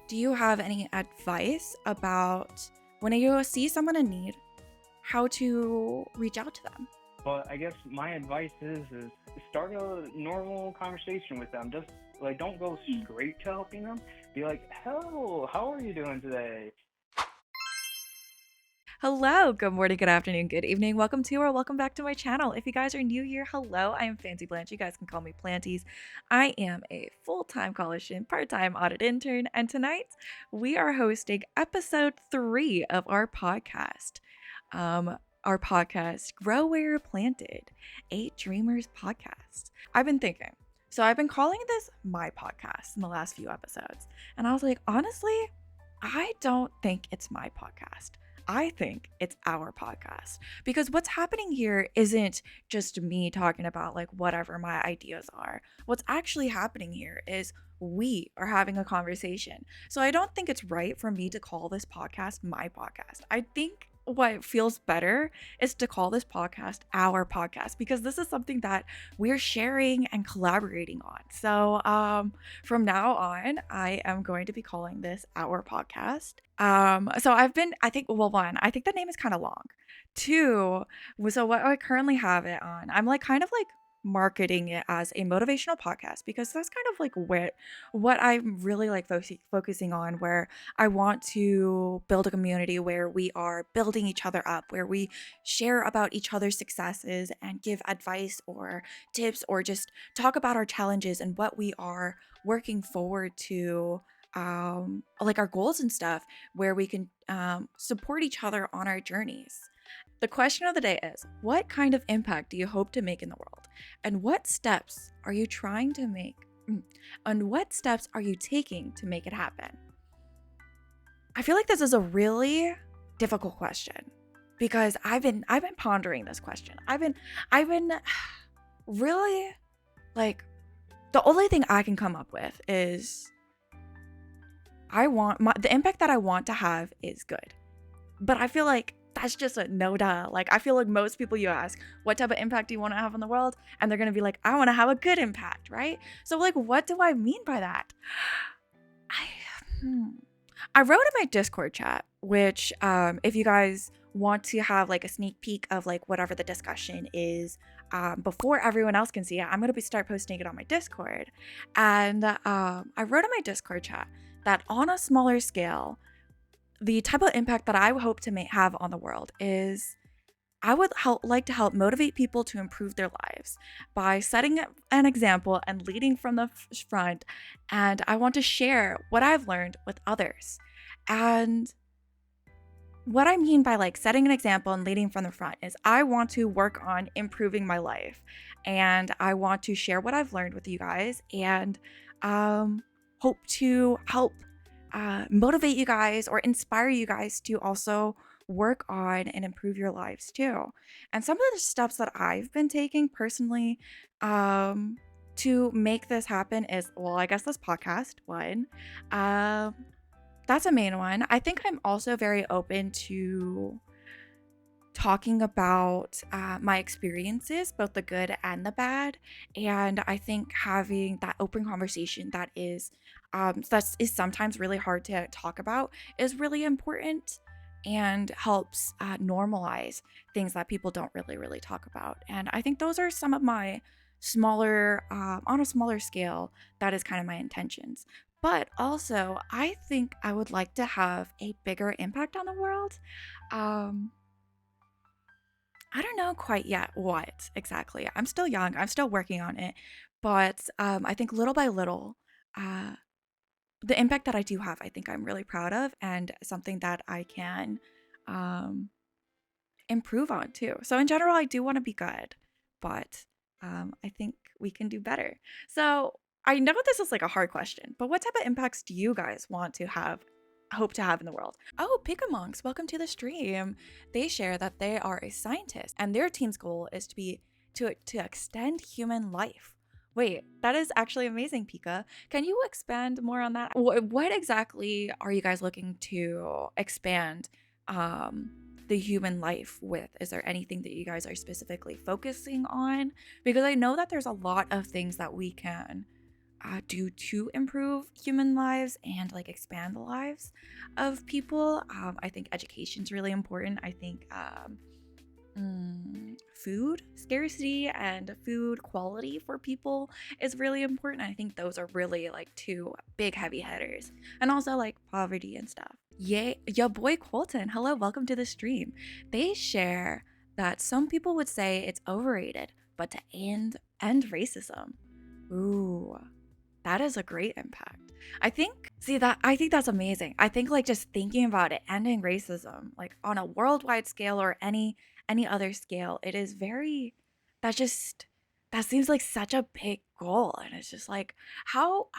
do you have any advice about when you see someone in need, how to reach out to them? But I guess my advice is start a normal conversation with them. Just like don't go straight to helping them. Be like, "Hello, how are you doing today?" Hello, good morning, good afternoon, good evening. Welcome to or welcome back to my channel. If you guys are new here, hello, I am FancyPlantz. You guys can call me Planties. I am a full-time college student, part-time audit intern, and tonight we are hosting episode 3 of our podcast. Our podcast, Grow Where You're Planted, 8 Dreamers podcast. I've been thinking. So I've been calling this my podcast in the last few episodes. And I was like, honestly, I don't think it's my podcast. I think it's our podcast because what's happening here isn't just me talking about like whatever my ideas are. What's actually happening here is we are having a conversation. So I don't think it's right for me to call this podcast my podcast. I think what feels better is to call this podcast our podcast because this is something that we're sharing and collaborating on. So from now on, I am going to be calling this our podcast. So I think, well, one, I think the name is kind of long. Two, so what I currently have it on, I'm like kind of like marketing it as a motivational podcast because that's kind of like what I'm really like focusing on, where I want to build a community where we are building each other up, where we share about each other's successes and give advice or tips or just talk about our challenges and what we are working forward to, like our goals and stuff, where we can support each other on our journeys. The question of the day is, what kind of impact do you hope to make in the world? And what steps are you trying to make? And what steps are you taking to make it happen? I feel like this is a really difficult question because I've been pondering this question. I've been really like, the only thing I can come up with is the impact that I want to have is good. But I feel like that's just a no duh. Like, I feel like most people you ask, what type of impact do you want to have in the world? And they're going to be like, I want to have a good impact, right? So like, what do I mean by that? I wrote in my Discord chat, which if you guys want to have like a sneak peek of like whatever the discussion is, before everyone else can see it, I'm going to start posting it on my Discord. And I wrote in my Discord chat that on a smaller scale, the type of impact that I hope to have on the world is I would like to help motivate people to improve their lives by setting an example and leading from the front. And I want to share what I've learned with others. And what I mean by like setting an example and leading from the front is I want to work on improving my life. And I want to share what I've learned with you guys and hope to help motivate you guys or inspire you guys to also work on and improve your lives too. And some of the steps that I've been taking personally to make this happen is, well, I guess this podcast one. That's a main one. I think I'm also very open to talking about my experiences, both the good and the bad. And I think having that open conversation that is sometimes really hard to talk about is really important and helps normalize things that people don't really talk about. And I think those are some of my smaller, on a smaller scale, that is kind of my intentions. But also, I think I would like to have a bigger impact on the world. I don't know quite yet what exactly. I'm still young. I'm still working on it. But I think little by little, uh, the impact that I do have, I think I'm really proud of and something that I can um, improve on too. So in general, I do want to be good, but I think we can do better. So I know this is like a hard question, but what type of impacts do you guys want to have, hope to have in the world? Oh, Pika Monks, welcome to the stream. They share that they are a scientist and their team's goal is to extend human life. Wait, that is actually amazing, Pika. Can you expand more on that? What exactly are you guys looking to expand the human life with? Is there anything that you guys are specifically focusing on? Because I know that there's a lot of things that we can do to improve human lives and like expand the lives of people. I think education's really important. I think food scarcity and food quality for people is really important. I think those are really like two big heavy hitters, and also like poverty and stuff. Yay, your boy Colton, hello, welcome to the stream. They share that some people would say it's overrated, but to end racism. Ooh, that is a great impact. I think that's amazing. I think like just thinking about it, ending racism, like on a worldwide scale or any other scale, it is very that just that seems like such a big goal. And it's just like how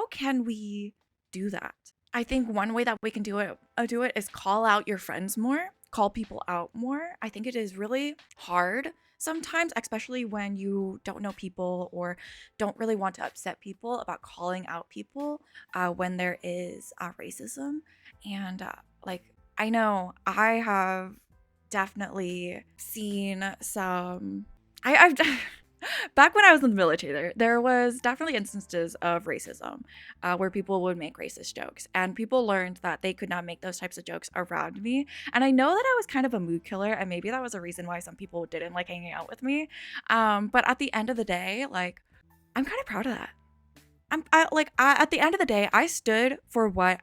can we do that? I think one way that we can do it is call out your friends more, call people out more. I think it is really hard sometimes, especially when you don't know people or don't really want to upset people about calling out people when there is racism. And like, I know I have definitely seen some. I've back when I was in the military, there was definitely instances of racism where people would make racist jokes, and people learned that they could not make those types of jokes around me. And I know that I was kind of a mood killer, and maybe that was a reason why some people didn't like hanging out with me. But at the end of the day, like I'm kind of proud of that. At the end of the day, I stood for what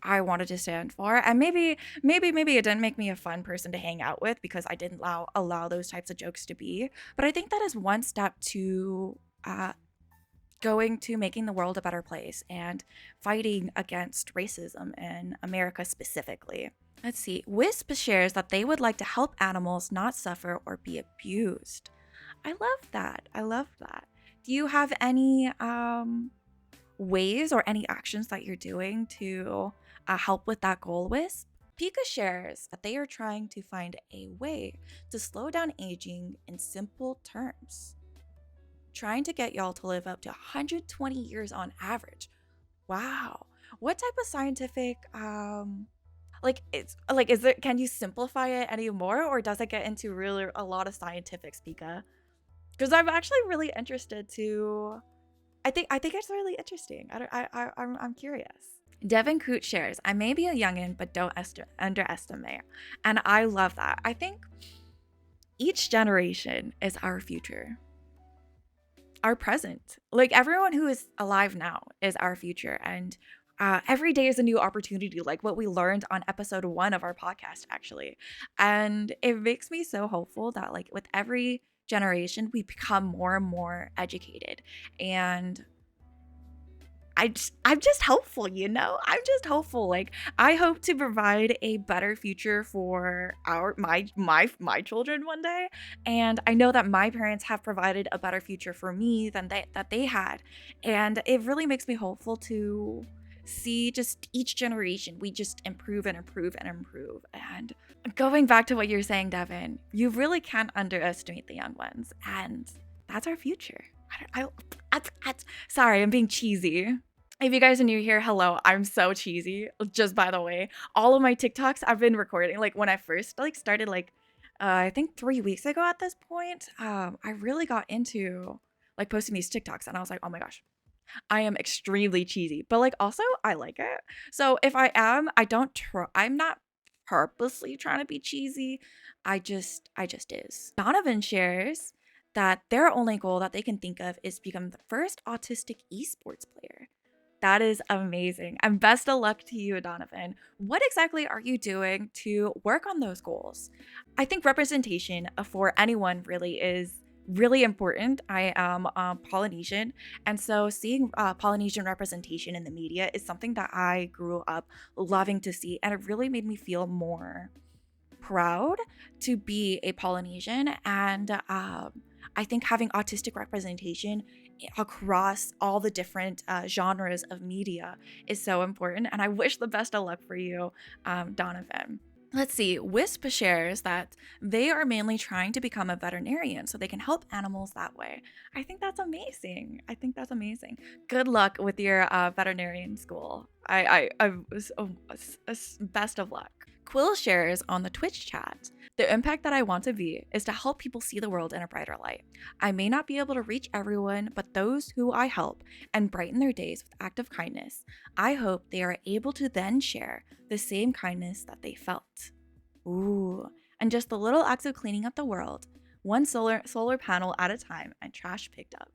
I wanted to stand for. And maybe it didn't make me a fun person to hang out with because I didn't allow those types of jokes to be. But I think that is one step to going to making the world a better place and fighting against racism in America specifically. Let's see. Wisp shares that they would like to help animals not suffer or be abused. I love that. I love that. Do you have any ways or any actions that you're doing to help with that goal, Wisp? Pika shares that they are trying to find a way to slow down aging in simple terms, trying to get y'all to live up to 120 years on average. Wow. What type of scientific like it's like is there can you simplify it anymore, or does it get into really a lot of scientific, Pika? Because I'm actually really interested to I think it's really interesting. I'm curious. Devin Coote shares, I may be a youngin, but don't underestimate. And I love that. I think each generation is our future, our present. Like everyone who is alive now is our future. And every day is a new opportunity, like what we learned on episode 1 of our podcast, actually. And it makes me so hopeful that, like, with every generation, we become more and more educated. And I'm just hopeful, you know? I'm just hopeful. Like I hope to provide a better future for my children one day. And I know that my parents have provided a better future for me than they had. And it really makes me hopeful to see just each generation we just improve and improve and improve. And going back to what you're saying, Devin, you really can't underestimate the young ones. And that's our future. Sorry, I'm being cheesy. If you guys are new here, hello, I'm so cheesy. Just by the way, all of my TikToks I've been recording, like when I first like started, like I think 3 weeks ago at this point, I really got into like posting these TikToks, and I was like, oh my gosh, I am extremely cheesy, but like also I like it. So if I am, I'm not purposely trying to be cheesy. I just is. Donovan shares that their only goal that they can think of is become the first autistic esports player. That is amazing. And best of luck to you, Donovan. What exactly are you doing to work on those goals? I think representation for anyone really is really important. I am Polynesian, and so seeing Polynesian representation in the media is something that I grew up loving to see, and it really made me feel more proud to be a Polynesian. And I think having autistic representation across all the different genres of media is so important. And I wish the best of luck for you, Donovan. Let's see, Wisp shares that they are mainly trying to become a veterinarian so they can help animals that way. I think that's amazing. I think that's amazing. Good luck with your veterinarian school. I best of luck. Quill shares on the Twitch chat. The impact that I want to be is to help people see the world in a brighter light. I may not be able to reach everyone, but those who I help and brighten their days with acts of kindness, I hope they are able to then share the same kindness that they felt. Ooh, and just the little acts of cleaning up the world, one solar panel at a time, and trash picked up.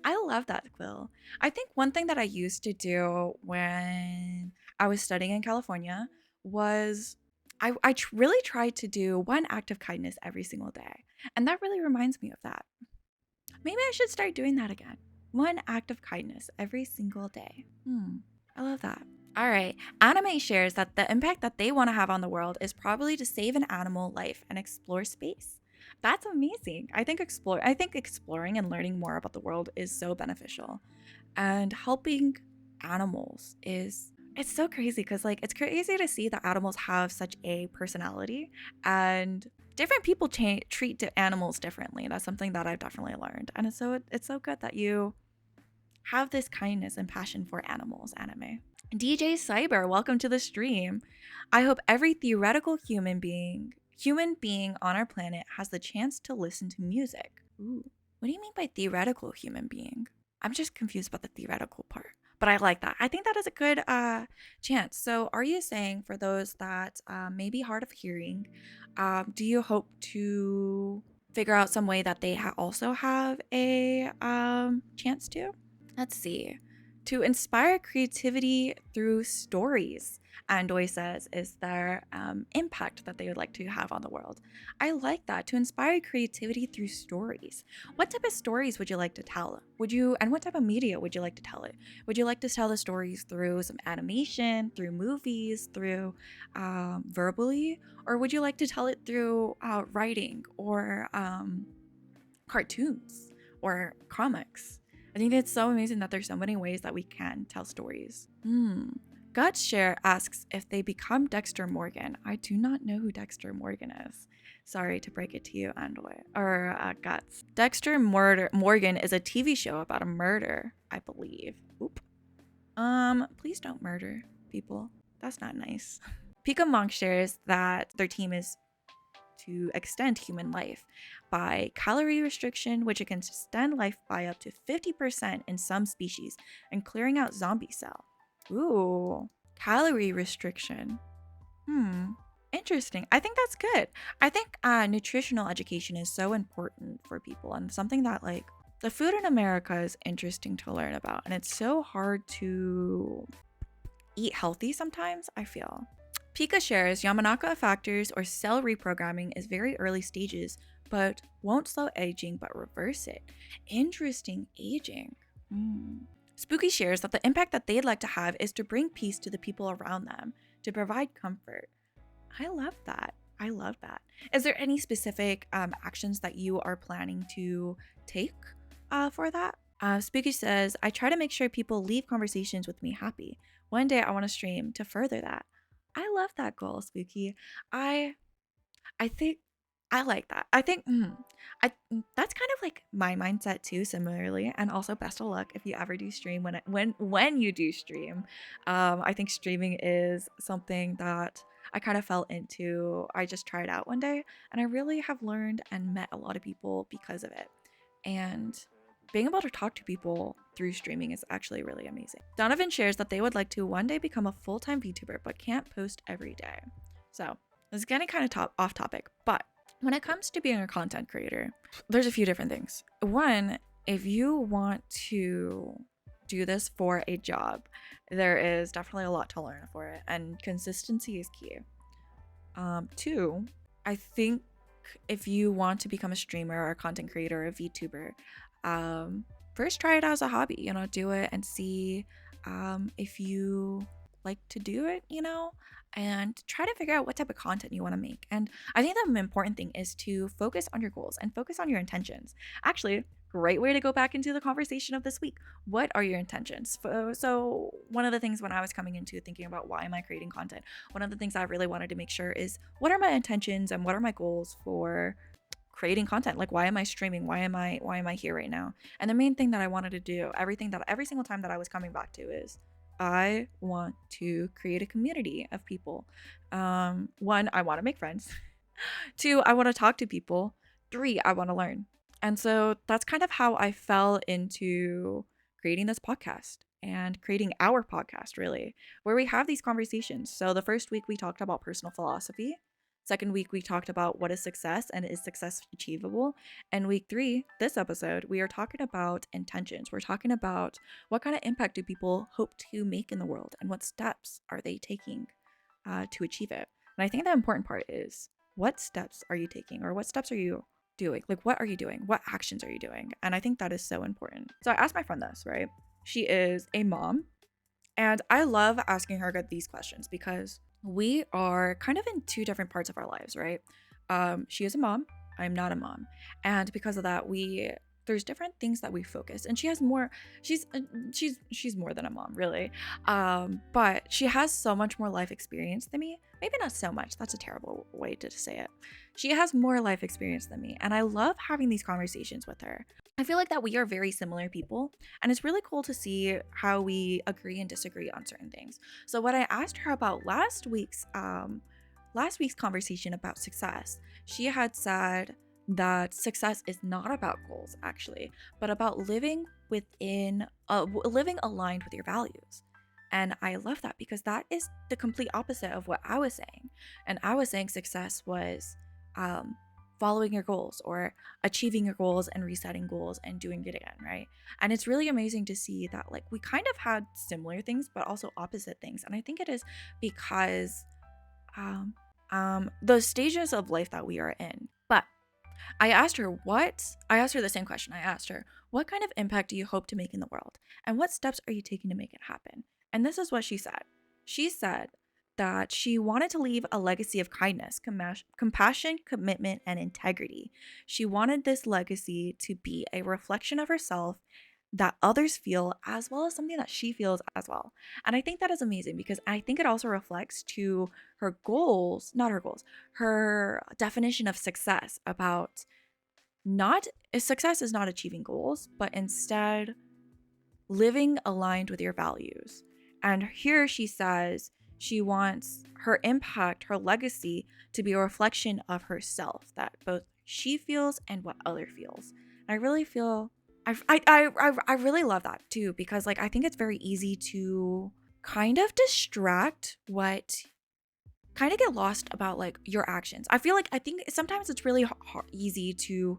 I love that, Quill. I think one thing that I used to do when I was studying in California was really tried to do one act of kindness every single day. And that really reminds me of that. Maybe I should start doing that again. One act of kindness every single day. I love that. All right. Anime shares that the impact that they want to have on the world is probably to save an animal life and explore space. That's amazing. I think exploring and learning more about the world is so beneficial. And helping animals is it's so crazy because like it's crazy to see that animals have such a personality and different people treat animals differently. That's something that I've definitely learned, and it's so good that you have this kindness and passion for animals. Anime. DJ Cyber, welcome to the stream. I hope every theoretical human being on our planet has the chance to listen to music. Ooh, what do you mean by theoretical human being? I'm just confused about the theoretical part, but I like that. I think that is a good chance. So, are you saying for those that may be hard of hearing, do you hope to figure out some way that they also have a chance to? Let's see. To inspire creativity through stories, Andoy says, is their impact that they would like to have on the world. I like that. To inspire creativity through stories. What type of stories would you like to tell? And what type of media would you like to tell it? Would you like to tell the stories through some animation, through movies, through verbally? Or would you like to tell it through writing or cartoons or comics? I think it's so amazing that there's so many ways that we can tell stories. Guts Share asks if they become Dexter Morgan. I do not know who Dexter Morgan is. Sorry to break it to you, Andoy. Or Guts. Dexter Morgan is a TV show about a murder, I believe. Oop. Please don't murder people. That's not nice. Pika Monk shares that their team is to extend human life by calorie restriction, which it can extend life by up to 50% in some species, and clearing out zombie cell. Ooh, calorie restriction. Interesting. I think that's good. I think nutritional education is so important for people and something that like the food in America is interesting to learn about, and it's so hard to eat healthy sometimes, I feel. Pika shares Yamanaka factors or cell reprogramming is very early stages, but won't slow aging but reverse it. Interesting aging. Spooky shares that the impact that they'd like to have is to bring peace to the people around them, to provide comfort. I love that. I love that. Is there any specific actions that you are planning to take for that? Spooky says, I try to make sure people leave conversations with me happy. One day I want to stream to further that. I love that goal, Spooky. I think I like that. I think that's kind of like my mindset too, similarly. And also, best of luck if you ever do stream. When you do stream, I think streaming is something that I kind of fell into. I just tried out one day, and I really have learned and met a lot of people because of it. And being able to talk to people through streaming is actually really amazing. Donovan shares that they would like to one day become a full-time VTuber, but can't post every day. So this is getting kind of off topic, but when it comes to being a content creator, there's a few different things. One, if you want to do this for a job, there is definitely a lot to learn for it, and consistency is key. Two, I think if you want to become a streamer or a content creator or a VTuber, first try it as a hobby, do it and see if you like to do it, and try to figure out what type of content you want to make. And I think the important thing is to focus on your goals and focus on your intentions. Actually, great way to go back into the conversation of this week. What are your intentions? So one of the things when I was coming into thinking about why am I creating content, one of the things I really wanted to make sure is what are my intentions and what are my goals for creating content? Like, why am I streaming? Why am I here right now? And the main thing that I wanted to do, every single time that I was coming back to is I want to create a community of people. One, I want to make friends. Two, I want to talk to people. Three, I want to learn. And so that's kind of how I fell into creating this podcast and creating our podcast, really, where we have these conversations. So the first week we talked about personal philosophy. Second week we talked about what is success and is success achievable. And week three, this episode, we are talking about intentions. We're talking about what kind of impact do people hope to make in the world and what steps are they taking to achieve it. And I think the important part is what steps are you taking or what steps are you doing? Like, what are you doing? What actions are you doing? And I think that is so important. So I asked my friend this, right? She is a mom. And I love asking her these questions because we are kind of in two different parts of our lives, right? She is a mom. I'm not a mom. And because of that, there's different things that we focus, and she has more. She's more than a mom, really. But she has so much more life experience than me. Maybe not so much. That's a terrible way to say it. She has more life experience than me, and I love having these conversations with her. I feel like that we are very similar people, and it's really cool to see how we agree and disagree on certain things. So what I asked her about last week's conversation about success, she had said that success is not about goals actually, but about living aligned with your values. And I love that because that is the complete opposite of what I was saying. And I was saying success was following your goals or achieving your goals and resetting goals and doing it again, right? And it's really amazing to see that like we kind of had similar things, but also opposite things. And I think it is because the stages of life that we are in. But I asked her the same question. I asked her, what kind of impact do you hope to make in the world? And what steps are you taking to make it happen? And this is what she said. She said that she wanted to leave a legacy of kindness, compassion, commitment, and integrity. She wanted this legacy to be a reflection of herself that others feel as well as something that she feels as well. And I think that is amazing because I think it also reflects to her goals, not her goals, her definition of success about not success is not achieving goals, but instead living aligned with your values. And here she says she wants her impact, her legacy to be a reflection of herself that both she feels and what other feels. And I really feel I really love that too because like I think it's very easy to kind of kind of get lost about like your actions. I think sometimes it's really easy to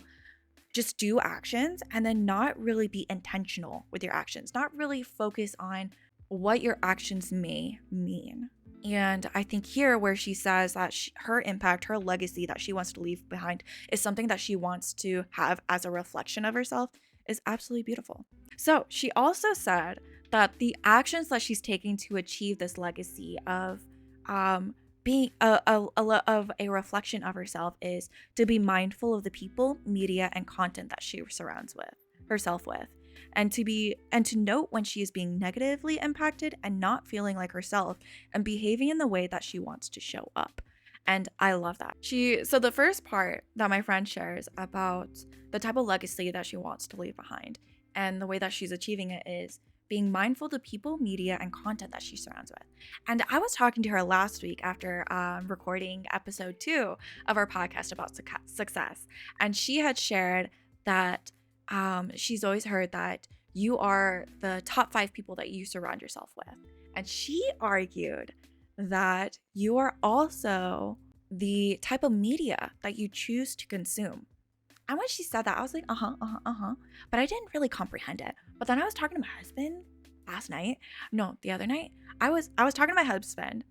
just do actions and then not really be intentional with your actions, not really focus on what your actions may mean. And I think here where she says that her impact, her legacy that she wants to leave behind is something that she wants to have as a reflection of herself is absolutely beautiful. So she also said that the actions that she's taking to achieve this legacy of being of a reflection of herself is to be mindful of the people, media, and content that she surrounds herself with, and to note when she is being negatively impacted and not feeling like herself and behaving in the way that she wants to show up. And I love that. So the first part that my friend shares about the type of legacy that she wants to leave behind and the way that she's achieving it is being mindful of the people, media, and content that she surrounds with. And I was talking to her last week after recording episode 2 of our podcast about success. And she had shared that she's always heard that you are the top 5 people that you surround yourself with. And she argued that you are also the type of media that you choose to consume. And when she said that, I was like, but I didn't really comprehend it. But then I was talking to my husband the other night. I was talking to my husband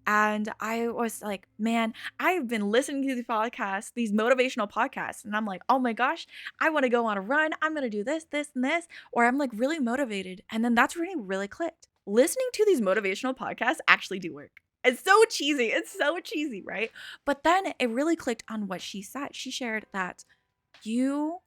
and I was like, man, I've been listening to these motivational podcasts. And I'm like, oh my gosh, I want to go on a run. I'm going to do this, this, and this. Or I'm like really motivated. And then that's really, really clicked. Listening to these motivational podcasts actually do work. It's so cheesy, right? But then it really clicked on what she said. She shared that you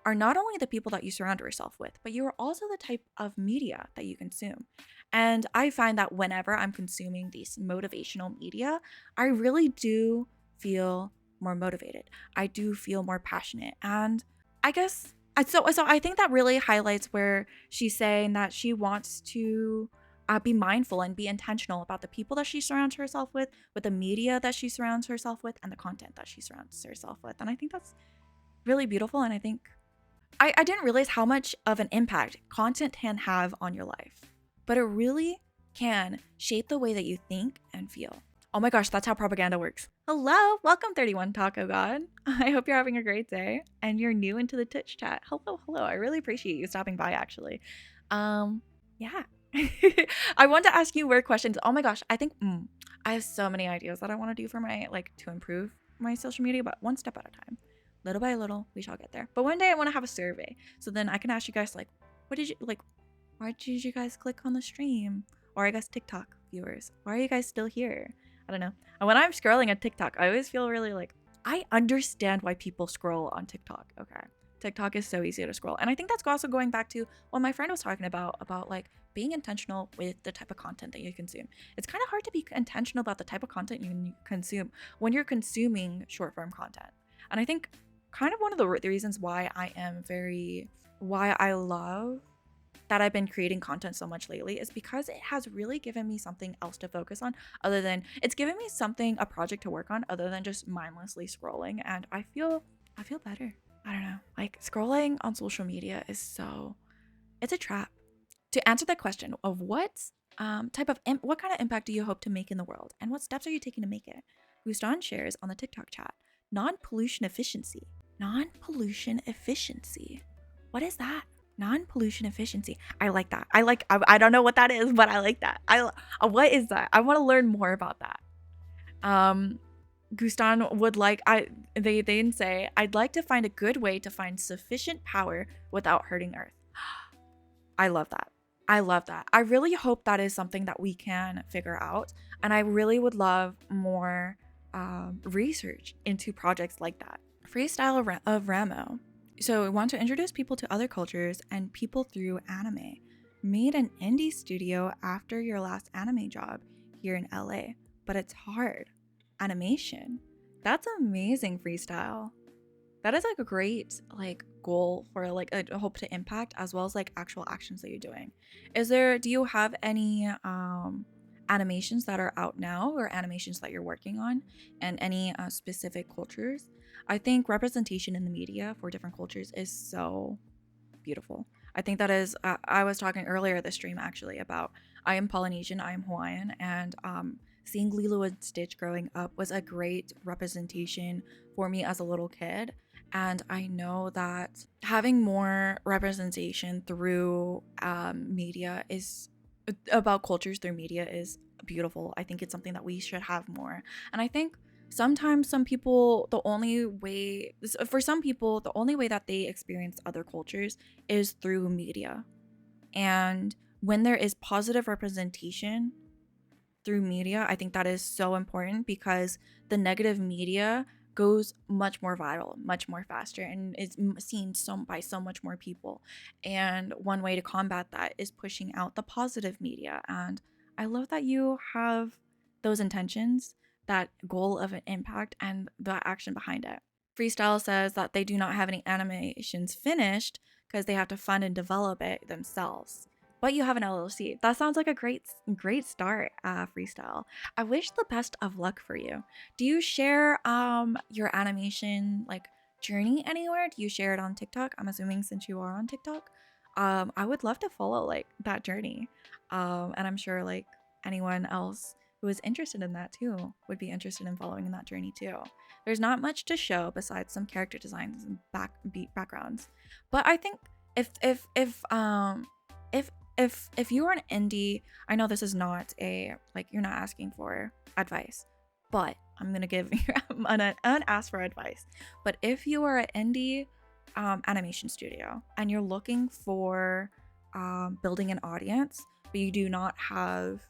are not only the people that you surround yourself with, but you are also the type of media that you consume. And I find that whenever I'm consuming these motivational media, I really do feel more motivated. I do feel more passionate. And I guess, so I think that really highlights where she's saying that she wants to be mindful and be intentional about the people that she surrounds herself with the media that she surrounds herself with, and the content that she surrounds herself with. And I think that's really beautiful. And I think I didn't realize how much of an impact content can have on your life, but it really can shape the way that you think and feel. Oh my gosh, that's how propaganda works. Hello, welcome 31 Taco God. I hope you're having a great day and you're new into the Twitch chat. Hello, hello. I really appreciate you stopping by actually. Yeah. I want to ask you weird questions. Oh my gosh, I think I have so many ideas that I want to do for my to improve my social media, but one step at a time. Little by little, we shall get there. But one day I want to have a survey, so then I can ask you guys what did you why did you guys click on the stream? Or I guess TikTok viewers, why are you guys still here? I don't know. And when I'm scrolling at TikTok, I always feel really I understand why people scroll on TikTok. Okay. TikTok is so easy to scroll. And I think that's also going back to what my friend was talking about being intentional with the type of content that you consume. It's kind of hard to be intentional about the type of content you consume when you're consuming short form content. And I think kind of one of the reasons why I love that I've been creating content so much lately is because it has really given me something else to focus on, other than it's given me a project to work on, other than just mindlessly scrolling. And I feel better. I don't know. Scrolling on social media it's a trap. To answer that question of what kind of impact do you hope to make in the world, and what steps are you taking to make it? Guston shares on the TikTok chat, non-pollution efficiency. Non-pollution efficiency. What is that? Non-pollution efficiency. I like that. I don't know what that is, but I like that. What is that? I want to learn more about that. Guston would they didn't say, I'd like to find a good way to find sufficient power without hurting Earth. I love that. I love that. I really hope that is something that we can figure out. And I really would love more research into projects like that. Freestyle of Ramo. So we want to introduce people to other cultures and people through anime. Made an indie studio after your last anime job here in LA, but it's hard. Animation. That's amazing, Freestyle. That is a great goal for a hope to impact, as well as actual actions that you're doing. Do you have any animations that are out now, or animations that you're working on, and any specific cultures? I think representation in the media for different cultures is so beautiful. I think that is I was talking earlier this stream actually about, I am Polynesian, I am Hawaiian, and seeing Lilo and Stitch growing up was a great representation for me as a little kid. And I know that having more representation through media is about cultures through media is beautiful. I think it's something that we should have more. And I think sometimes for some people, the only way that they experience other cultures is through media. And when there is positive representation through media, I think that is so important, because the negative media goes much more viral, much more faster, and is seen by so much more people. And one way to combat that is pushing out the positive media. And I love that you have those intentions, that goal of an impact, and the action behind it. Freestyle says that they do not have any animations finished because they have to fund and develop it themselves. But you have an LLC. That sounds like a great start, Freestyle. I wish the best of luck for you. Do you share your animation journey anywhere? Do you share it on TikTok? I'm assuming since you are on TikTok. I would love to follow that journey. And I'm sure anyone else who is interested in that too would be interested in following that journey too. There's not much to show besides some character designs and backgrounds. But I think if you are an indie, I know this is not you're not asking for advice, but I'm gonna give unasked for advice. But if you are an indie animation studio and you're looking for building an audience, but you do not have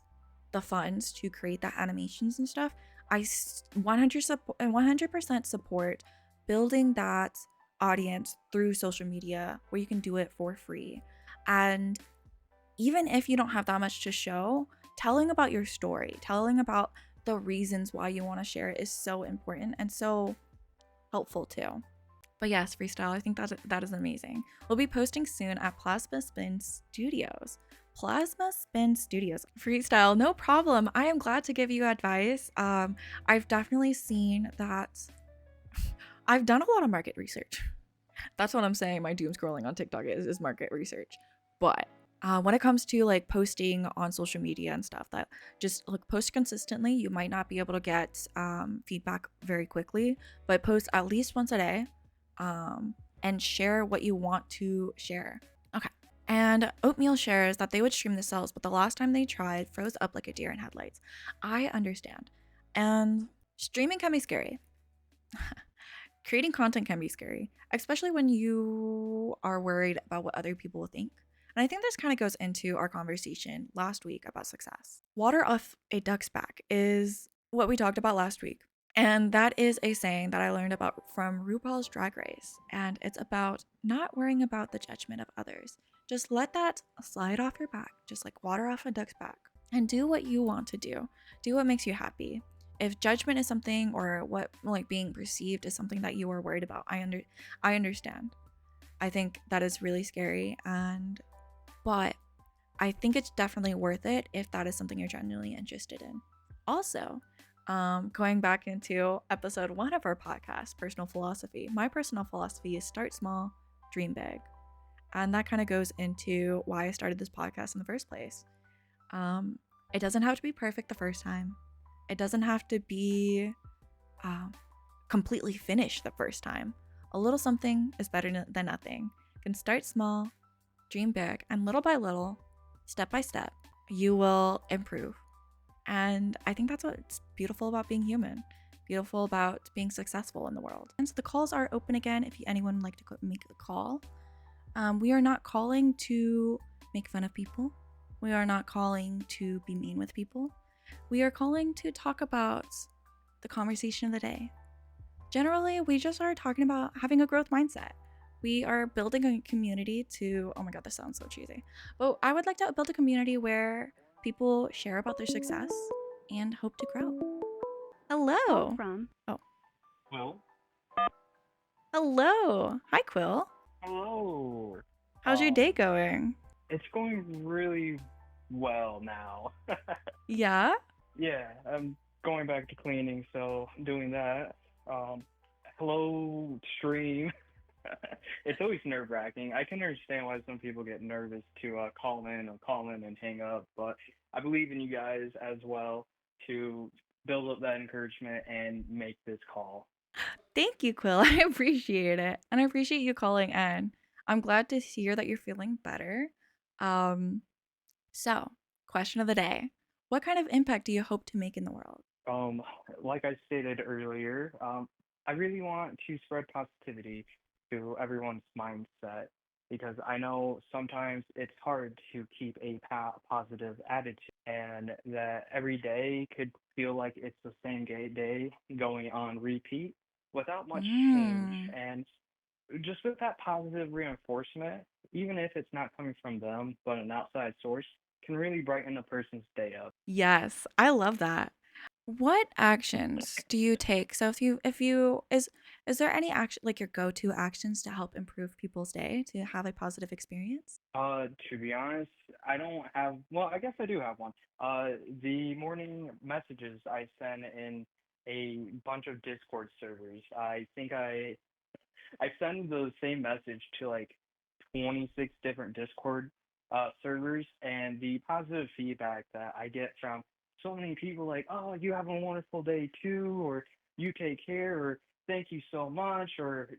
the funds to create the animations and stuff, I 100% support building that audience through social media, where you can do it for free. And even if you don't have that much to show, telling about your story, telling about the reasons why you want to share it is so important and so helpful too. But yes, Freestyle, I think that is amazing. We'll be posting soon at Plasma Spin Studios. Plasma Spin Studios. Freestyle, no problem. I am glad to give you advice. I've definitely seen that. I've done a lot of market research. That's what I'm saying. My doom scrolling on TikTok is market research. But when it comes to like posting on social media and stuff, that just like post consistently, you might not be able to get feedback very quickly, but post at least once a day, and share what you want to share. Okay. And Oatmeal shares that they would stream themselves, but the last time they tried, froze up like a deer in headlights. I understand. And streaming can be scary. Creating content can be scary, especially when you are worried about what other people will think. And I think this kind of goes into our conversation last week about success. Water off a duck's back is what we talked about last week. And that is a saying that I learned about from RuPaul's Drag Race. And it's about not worrying about the judgment of others. Just let that slide off your back, just like water off a duck's back. And do what you want to do. Do what makes you happy. If judgment is something, or what like being perceived is something that you are worried about, I understand. I think that is really scary, but I think it's definitely worth it if that is something you're genuinely interested in. Also, going back into episode 1 of our podcast, personal philosophy. My personal philosophy is start small, dream big. And that kind of goes into why I started this podcast in the first place. It doesn't have to be perfect the first time. It doesn't have to be completely finished the first time. A little something is better than nothing. You can start small, dream big, and little by little, step by step, you will improve. And I think that's what's beautiful about being human, beautiful about being successful in the world. And so the calls are open again if anyone would like to make a call. We are not calling to make fun of people. We are not calling to be mean with people. We are calling to talk about the conversation of the day. Generally, we just are talking about having a growth mindset. We are building a community to, oh my god, this sounds so cheesy. But I would like to build a community where people share about their success and hope to grow. Hello. Oh, Well, hello. Hi, Quill. hello. How's your day going? It's going really well now. Yeah? Yeah, I'm going back to cleaning, so I'm doing that. Um, Hello, stream. It's always nerve-wracking. I can understand why some people get nervous to call in and hang up, but I believe in you guys as well to build up that encouragement and make this call. Thank you, Quill. I appreciate it. And I appreciate you calling in. I'm glad to hear that you're feeling better. Um, so, question of the day. What kind of impact do you hope to make in the world? Um, like I stated earlier, I really want to spread positivity to everyone's mindset because I know sometimes it's hard to keep a positive attitude and that every day could feel like it's the same day going on repeat without much change. Mm. And just with that positive reinforcement, even if it's not coming from them, but an outside source, can really brighten a person's day up. Yes, I love that. What actions do you take? So if you is there any action like your go-to actions to help improve people's day to have a positive experience? To be honest, I don't have, well, I guess I do have one. The morning messages I send in a bunch of Discord servers. I send the same message to like 26 different Discord servers, and the positive feedback that I get from so many people like, "Oh, you have a wonderful day too," or "You take care," or "Thank you so much," or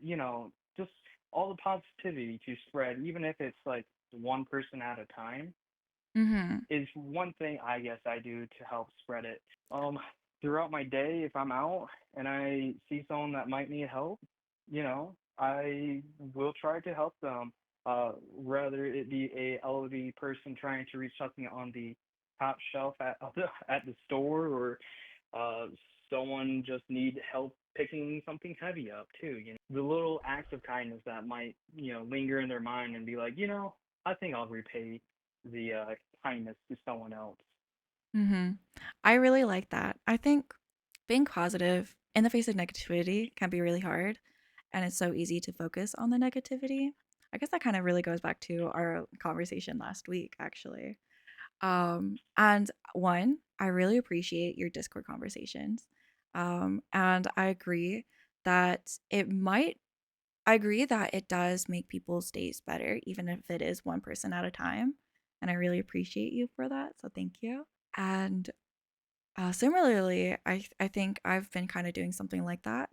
just all the positivity to spread, even if it's like one person at a time, Mhm. is one thing I guess I do to help spread it. Um, Throughout my day, if I'm out and I see someone that might need help, I will try to help them. Whether it be a elderly person trying to reach something on the top shelf at the store, or uh, someone just need help picking something heavy up too. The little acts of kindness that might linger in their mind and be like, I think I'll repay the kindness to someone else. Mhm. I really like that. I think being positive in the face of negativity can be really hard, and it's so easy to focus on the negativity. I guess that kind of really goes back to our conversation last week, actually. And one, I really appreciate your Discord conversations. And that it might, I agree that it does make people's days better, even if it is one person at a time. And I really appreciate you for that. So thank you. And similarly, I think I've been kind of doing something like that,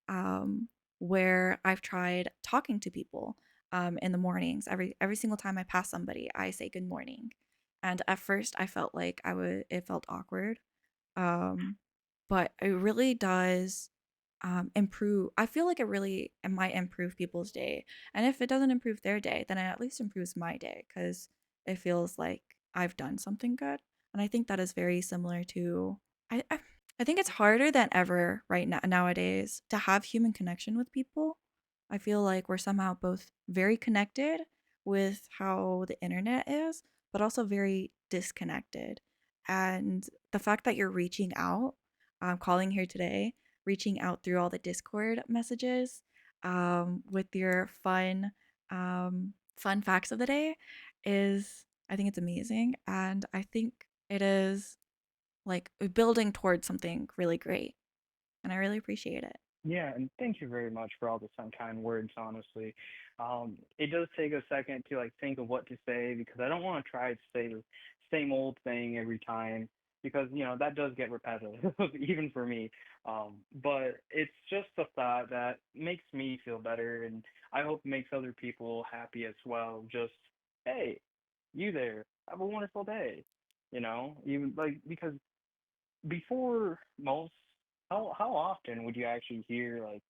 um, where I've tried talking to people in the mornings. Every single time I pass somebody, I say good morning. And at first, I felt like I would it felt awkward, um, but it really does improve. I feel like it might improve people's day, and if it doesn't improve their day, then it at least improves my day because it feels like I've done something good. And I think that is very similar to I I, I think it's harder than ever right now nowadays to have human connection with people. I feel like we're somehow both very connected with how the internet is, but also very disconnected. And the fact that you're reaching out, calling here today, reaching out through all the Discord messages, with your fun facts of the day is, I think it's amazing. And I think it is like building towards something really great. And I really appreciate it. Yeah, and thank you very much for all the kind words, honestly. It does take a second to like think of what to say because I don't want to try to say the same old thing every time because, that does get repetitive, even for me. But it's just a thought that makes me feel better and I hope makes other people happy as well. Just, hey, you there, have a wonderful day. Even like because before most how often would you actually hear like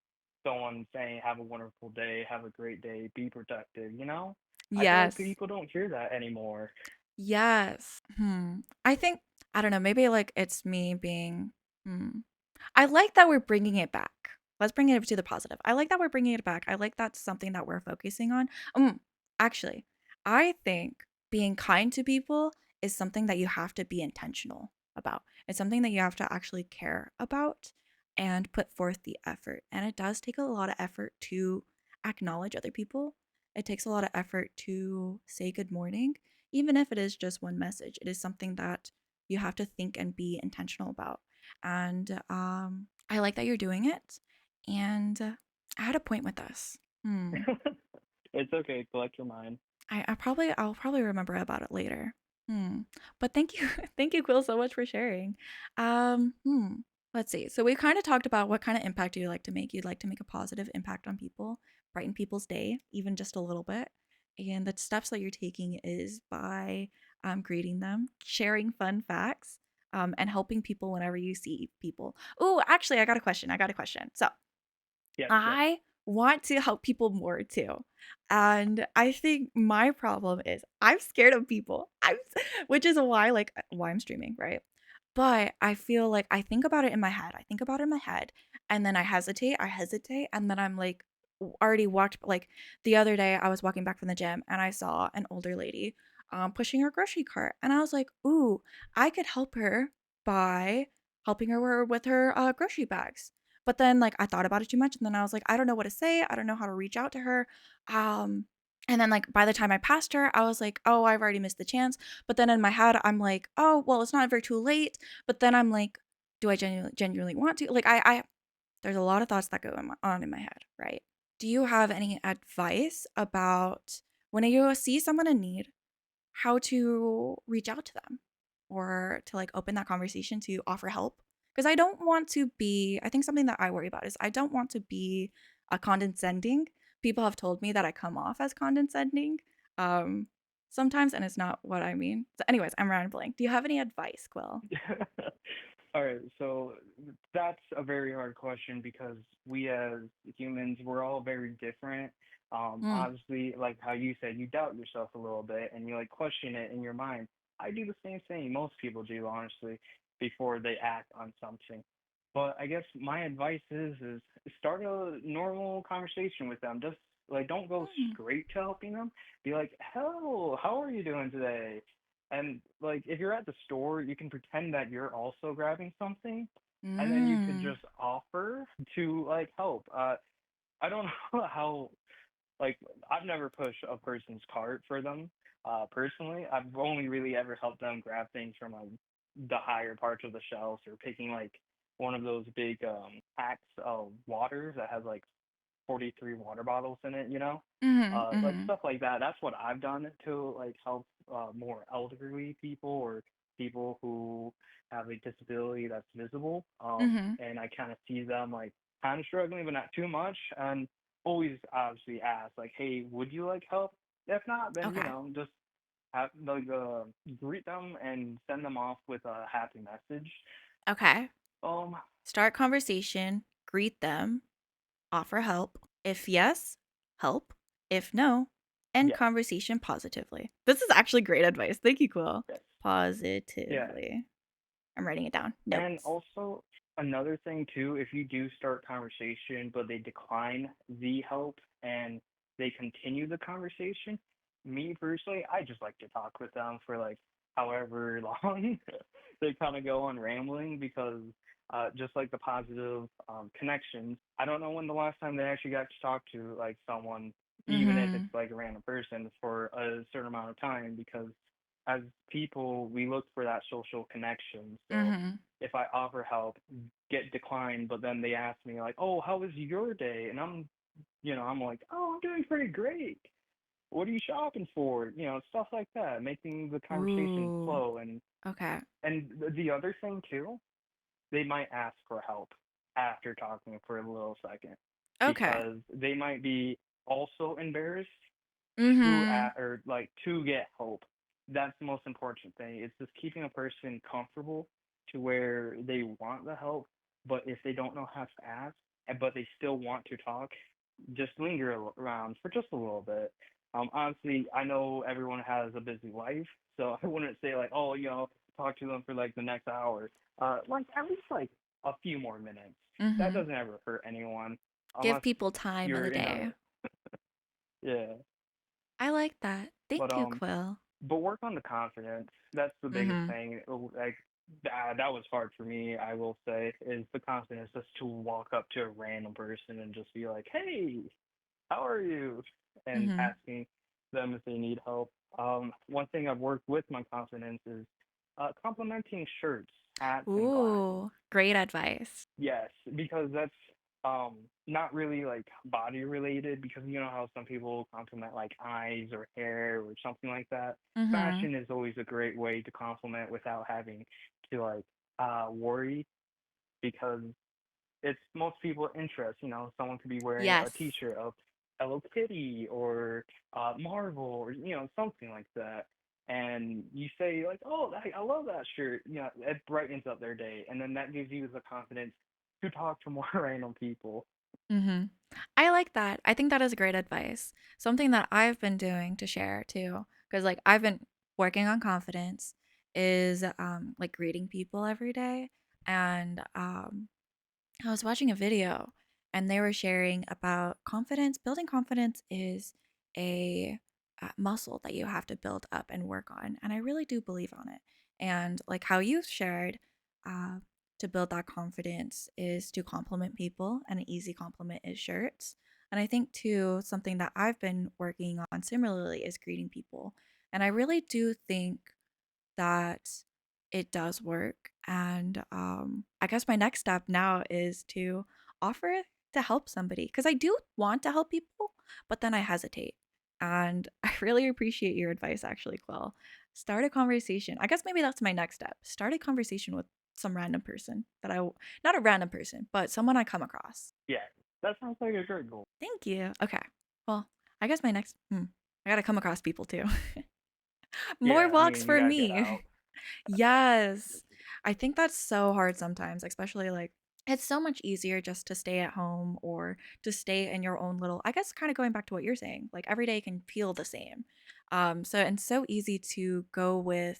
someone saying have a wonderful day, have a great day, be productive, I feel like Yes. people don't hear that anymore. Yes. I think, I don't know, maybe like it's me being, hmm. I like that we're bringing it back. Let's bring it to the positive. I like that we're bringing it back. I like that's something that we're focusing on. Actually, I think being kind to people is something that you have to be intentional about. It's something that you have to actually care about and put forth the effort. And it does take a lot of effort to acknowledge other people. It takes a lot of effort to say good morning, even if it is just one message. It is something that you have to think and be intentional about. And I like that you're doing it. And I had a point with this. Hmm. It's okay, collect your mind. I'll probably remember about it later. Hmm. But thank you, thank you, Quill, so much for sharing. Hmm. Let's see. So we kind of talked about what kind of impact do you like to make. You'd like to make a positive impact on people, brighten people's day, even just a little bit. And the steps that you're taking is by greeting them, sharing fun facts, and helping people whenever you see people. Oh, actually, I got a question. I got a question. So Yes, yes. I want to help people more too. And I think my problem is I'm scared of people. Which is why why I'm streaming, right? But I feel like I think about it in my head. I think about it in my head and then I hesitate and then I'm like already walked like the other day I was walking back from the gym and I saw an older lady pushing her grocery cart and I was like, "Ooh, I could help her by helping her with her grocery bags." But then like I thought about it too much and then I was like, I don't know what to say. I don't know how to reach out to her. Um and then like by the time I passed her, I was like, "Oh, I've already missed the chance." But then in my head, I'm like, "Oh, well, it's not ever too late." But then I'm like, "Do I genuinely want to?" Like I there's a lot of thoughts that go on in my head, right? Do you have any advice about when you see someone in need, how to reach out to them or to like open that conversation to offer help? Because I don't want to be, I think something that I worry about is I don't want to be a condescending. People have told me that I come off as condescending um, sometimes, and it's not what I mean. So, anyways, I'm rambling. Do you have any advice, Quill? All right, so that's a very hard question because we as humans, we're all very different. Mm. Obviously, like how you said, you doubt yourself a little bit and you like question it in your mind. I do the same thing. Most people do, honestly, before they act on something. But I guess my advice is start a normal conversation with them. Just like don't go Mm. straight to helping them. Be like, "Hello, how are you doing today?" And like if you're at the store, you can pretend that you're also grabbing something, and then you could Mm. just offer to like help. I don't know how. like I've never pushed a person's cart for them. Personally, I've only really ever helped them grab things from like the higher parts of the shelves or picking like one of those big packs of waters that has like 43 water bottles in it, you know? Mhm. Like Mhm. stuff like that. That's what I've done to like help more elderly people or people who have a disability that's visible. Mhm. And I kind of see them like kind of struggling, but not too much. And always obviously ask like, hey, would you like help? If not, then Okay. just have like greet them and send them off with a happy message. Okay. Um, Start conversation, greet them, offer help. If yes, help. If no, end yeah, conversation positively. This is actually great advice. Thank you, Quill. yes, yeah. Positively. I'm writing it down. And Notes. also another thing too, if you do start conversation but they decline the help and they continue the conversation, me personally, I just like to talk with them for like however long they kind of go on rambling because just like the positive connections, I don't know when the last time they actually got to talk to like someone, even if it's Mhm. like a random person for a certain amount of time because as people, we look for that social connection. So Mhm. if I offer help, get declined, but then they ask me like, "Oh, how was your day?" And I'm like, "Oh, I'm doing pretty great. What are you shopping for?" Stuff like that, making the conversation Ooh. flow. Okay. And the other thing too, they might ask for help after talking for a little second Okay. because they might be also embarrassed Mhm. or like to get help. That's the most important thing. It's just keeping a person comfortable to where they want the help, but if they don't know how to ask, but they still want to talk, just linger around for just a little bit. Honestly, I know everyone has a busy life, so I wouldn't say like, oh, talk to them for like the next hour. Like at least like a few more minutes. That Mhm. doesn't ever hurt anyone, Give unless people time of you're the in a day. yeah. I like that. But Thank you, Quill. work on the confidence. That's the biggest Mhm. thing. Like that was hard for me. I will say is the confidence just to walk up to a random person and just be like, "Hey, how are you?" and Mhm. asking them if they need help. One thing I've worked with my confidence is complimenting shirts, hats, and glasses. Ooh, great advice. Yes, because that's not really like body related because you know how some people compliment like eyes or hair or something like that. Mhm. Fashion is always a great way to compliment without having to like worry because it's most people interest. Someone could be wearing a Yes. T-shirt of Hello Kitty or Marvel or something like that, and you say like, "Oh, I love that shirt." It brightens up their day, and then that gives you the confidence to talk to more random people. Mhm. I like that. I think that is great advice. Something that I've been doing to share too, because like I've been working on confidence is like greeting people every day. And I was watching a video and they were sharing about confidence. Building confidence is a muscle that you have to build up and work on. And I really do believe on it. And like how you shared, uh, to build that confidence is to compliment people, and an easy compliment is shirts. And I think too, something that I've been working on similarly is greeting people. And I really do think that it does work. And I guess my next step now is to offer to help somebody because I do want to help people, but then I hesitate. And I really appreciate your advice, actually, Quill. Start a conversation. I guess maybe that's my next step. Start a conversation with some random person not a random person, but someone I come across. Yeah, that sounds like a great goal. Thank you. Okay. Well, I guess I gotta come across people too. More Yeah, I walks mean you for gotta get me. out. Yes. I think that's so hard sometimes, especially like it's so much easier just to stay at home or to stay in your own little, I guess kind of going back to what you're saying, like every day can feel the same. So and so easy to go with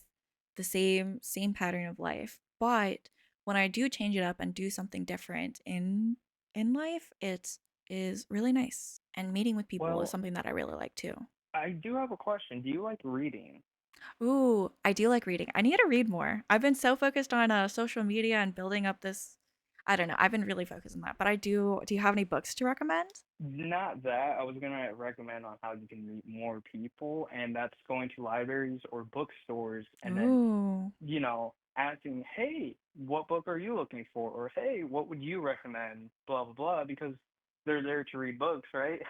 the same pattern of life. But when I do change it up and do something different in life, it is really nice. And meeting with people is Well, something that I really like too. I do have a question. Do you like reading? Ooh, I do like reading. I need to read more. I've been so focused on social media and building up this. I don't know. I've been really focused on that, but I do. Do you have any books to recommend? Not that. I was gonna recommend on how you can meet more people, and that's going to libraries or bookstores, and then Ooh, asking, hey, what book are you looking for? Or hey, what would you recommend? Blah blah blah, because they're there to read books, right?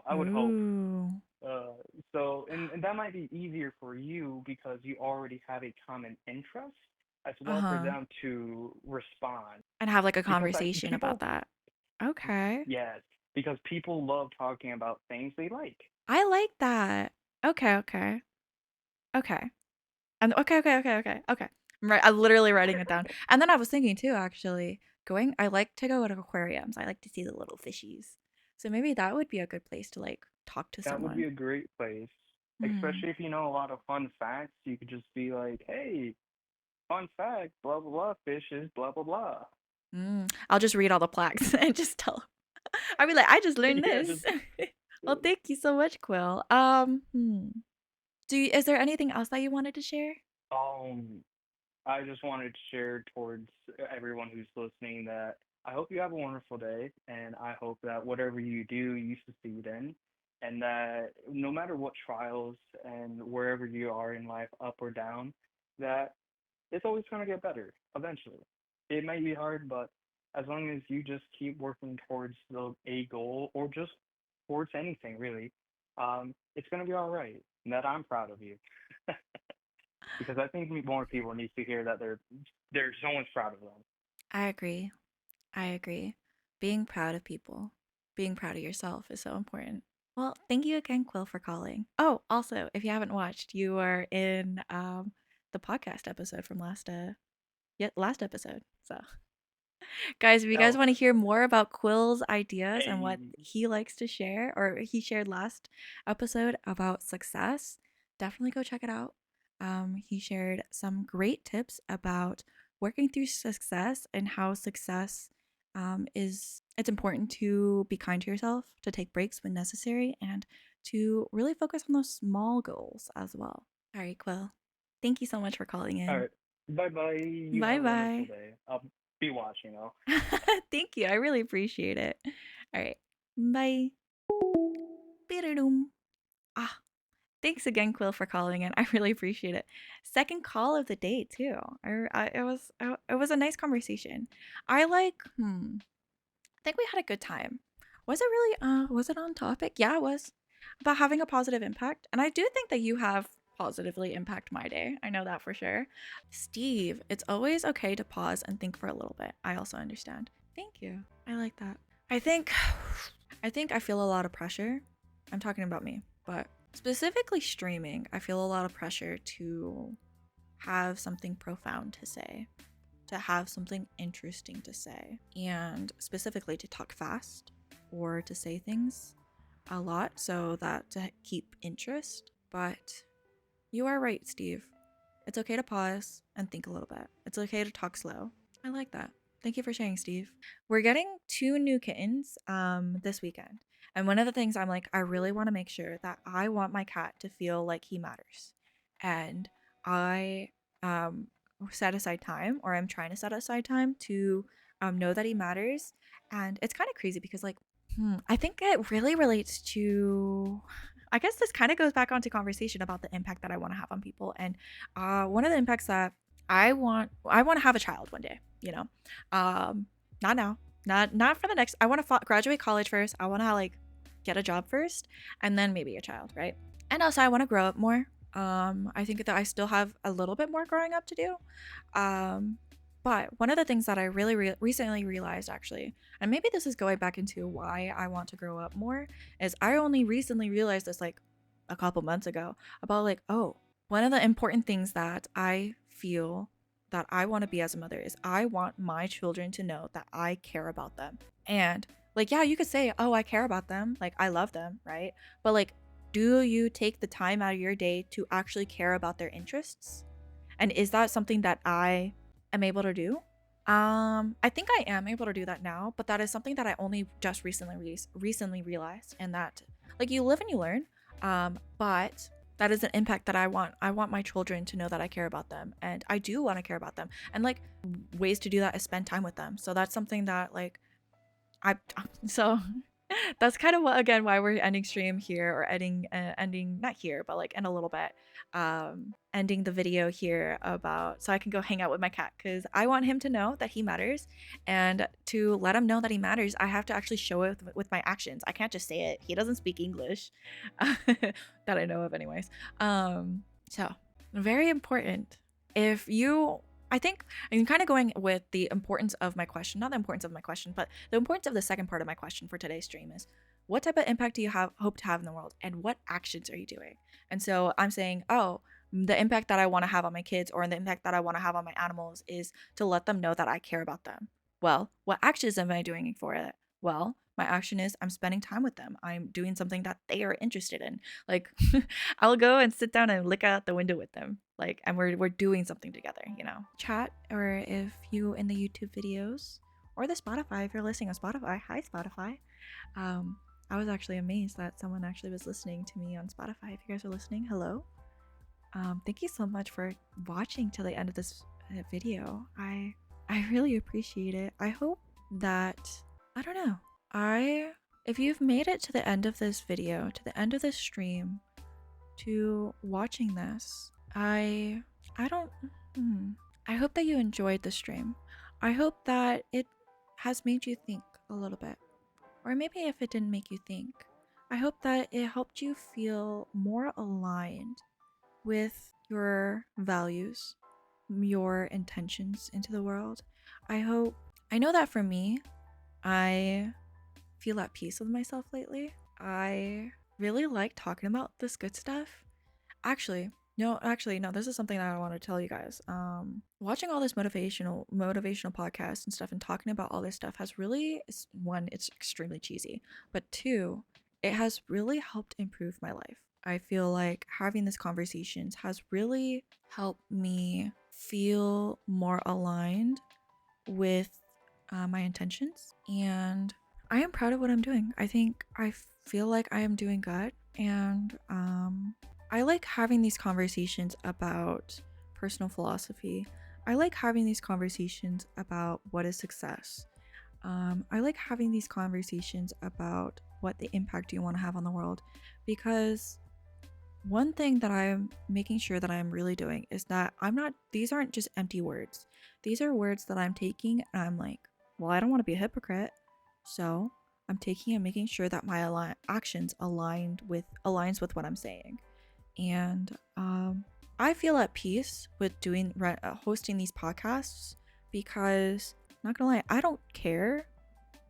I would hope. ooh, Uh, and that might be easier for you because you already have a common interest, as uh well for huh. them to respond. And have like a Because conversation about people, that. Okay, yes, because people love talking about things they like. I like that. Okay, okay, okay. And okay. I'm literally writing it down. And then I was thinking too, actually, going. I like to go to aquariums. I like to see the little fishies. So maybe that would be a good place to like talk to That would be someone. a great place, Hmm. especially if you know a lot of fun facts. You could just be like, hey, fun fact, blah blah blah, fishes, blah blah blah. I'll just read all the plaques and just tell. I'll be like, I just learned Yeah, just this. Well, thank you so much, Quill. Is there anything else that you wanted to share? um I just wanted to share towards everyone who's listening that I hope you have a wonderful day, and I hope that whatever you do, you succeed in, and that no matter what trials and wherever you are in life, up or down, that it's always going to get better eventually. It might be hard, but as long as you just keep working towards a goal or just towards anything really, it's going to be all right. And that I'm proud of you. Because I think more people need to hear that there's someone's proud of them. I agree. I agree. Being proud of people, being proud of yourself is so important. Well, thank you again, Quill, for calling. Oh, also, if you haven't watched, you are in the podcast episode from last episode. So, guys, if you guys Oh, want to hear more about Quill's ideas and what a he likes to share, or he shared last episode about success, definitely go check it out. He shared some great tips about working through success and how success is it's important to be kind to yourself, to take breaks when necessary, and to really focus on those small goals as well. All right, Quill. Thank you so much for calling all in. right. Bye bye. You Bye have a wonderful bye. day. I'll be watching though. Thank you. I really appreciate it. All right. Bye. Be-da-doom. Ah, thanks again, Quill, for calling in. I really appreciate it. Second call of the day too. It was a nice conversation. I like I think we had a good time. Was it really was it on topic? Yeah, it was. About having a positive impact. And I do think that you have positively impact my day. I know that for sure. Steve, it's always okay to pause and think for a little bit. I also understand. Thank you. I like that. I think I feel a lot of pressure. I'm talking about me, but specifically streaming, I feel a lot of pressure to have something profound to say, to have something interesting to say, and specifically to talk fast or to say things a lot so that to keep interest. But you are right, Steve. It's okay to pause and think a little bit. It's okay to talk slow. I like that. Thank you for sharing, Steve. We're getting two new kittens this weekend. And one of the things I'm like, I really want to make sure that I want my cat to feel like he matters. And I um set aside time, or I'm trying to set aside time to know that he matters. And it's kind of crazy because like I think it really relates to I guess this kind of goes back onto conversation about the impact that I want to have on people. And one of the impacts that I want to have a child one day, you know. Not now. Not for the next I want to graduate college first. I want to like get a job first and then maybe a child, right? And also I want to grow up more. I think that I still have a little bit more growing up to do. Um but one of the things that I really recently realized, actually, and maybe this is going back into why I want to grow up more, is I only recently realized this like a couple months ago about like, oh, one of the important things that I feel that I want to be as a mother is I want my children to know that I care about them. And like, yeah, you could say, oh, I care about them, like I love them, right? But like, do you take the time out of your day to actually care about their interests? And is that something that I am able to do? I think I am able to do that now, but that is something that I only just recently realized, and that like you live and you learn. But that is an impact that I want. I want my children to know that I care about them, and I do want to care about them. And like ways to do that is spend time with them. So that's something that like I so that's kind of what, again, why we're ending stream here, or ending not here but like in a little bit, ending the video here, about so I can go hang out with my cat, because I want him to know that he matters. And to let him know that he matters, I have to actually show it with my actions. I can't just say it. He doesn't speak English that I know of anyways. So very important. If you I think I'm kind of going with the importance of my question, not the importance of my question, but the importance of the second part of my question for today's stream is, what type of impact do you hope to have in the world, and what actions are you doing? And so I'm saying, oh, the impact that I want to have on my kids, or the impact that I want to have on my animals, is to let them know that I care about them. Well, what actions am I doing for it? Well, my action is I'm spending time with them. I'm doing something that they are interested in. Like I'll go and sit down and look out the window with them. Like, and we're doing something together, you know. Chat, or if you in the YouTube videos, or the Spotify, if you're listening on Spotify, hi Spotify. I was actually amazed that someone actually was listening to me on Spotify. If you guys are listening, hello. Thank you so much for watching till the end of this video. I really appreciate it. I hope that, I don't know, if you've made it to the end of this video, to the end of this stream, to watching this, I don't I hope that you enjoyed the stream. I hope that it has made you think a little bit. Or maybe if it didn't make you think, I hope that it helped you feel more aligned with your values, your intentions into the world. I know that for me, I feel at peace with myself lately. I really like talking about this good stuff. Actually, no, this is something that I want to tell you guys. Watching all this motivational podcasts and stuff, and talking about all this stuff has really, one, it's extremely cheesy, but two, it has really helped improve my life. I feel like having these conversations has really helped me feel more aligned with my intentions, and I am proud of what I'm doing. I feel like I am doing good, and I like having these conversations about personal philosophy. I like having these conversations about what is success. I like having these conversations about what the impact you want to have on the world, because one thing that I'm making sure that I'm really doing is that these aren't just empty words. These are words that I'm taking and I'm like, well, I don't want to be a hypocrite. So I'm taking and making sure that my actions aligns with what I'm saying. And I feel at peace with hosting these podcasts, because, not gonna lie, I don't care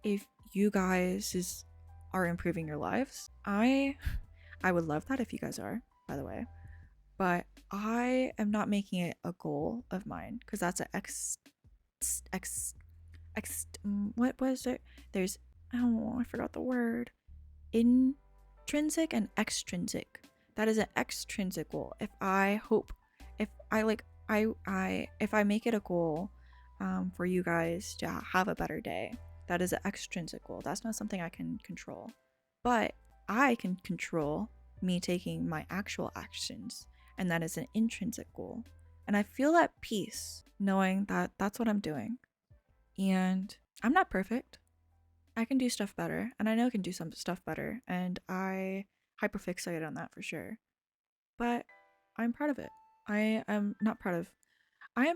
if you guys are improving your lives. I would love that if you guys are, by the way, but I am not making it a goal of mine, because that's an what was it? There's, I forgot the word. Intrinsic and extrinsic. That is an extrinsic goal. If I make it a goal for you guys to have a better day, that is an extrinsic goal. That's not something I can control. But I can control me taking my actual actions, and that is an intrinsic goal. And I feel at peace knowing that that's what I'm doing. And I'm not perfect. I can do stuff better, and I know I can do some stuff better, and I hyperfixate on that for sure. But I'm proud of it. I am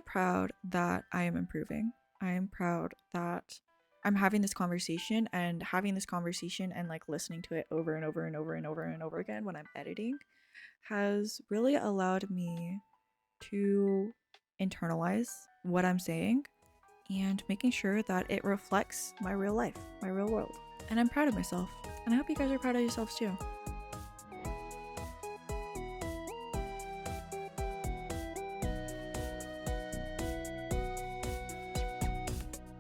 proud that I am improving. I am proud that I'm having this conversation, and like listening to it over and over and over and over and over again when I'm editing has really allowed me to internalize what I'm saying, and making sure that it reflects my real life, my real world. And I'm proud of myself. And I hope you guys are proud of yourselves too.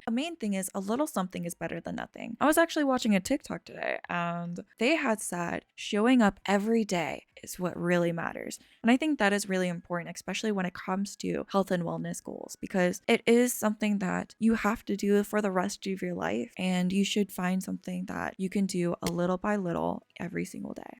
The main thing is, a little something is better than nothing. I was actually watching a TikTok today, and they had said showing up every day is what really matters. And I think that is really important, especially when it comes to health and wellness goals, because it is something that you have to do for the rest of your life, and you should find something that you can do a little by little every single day.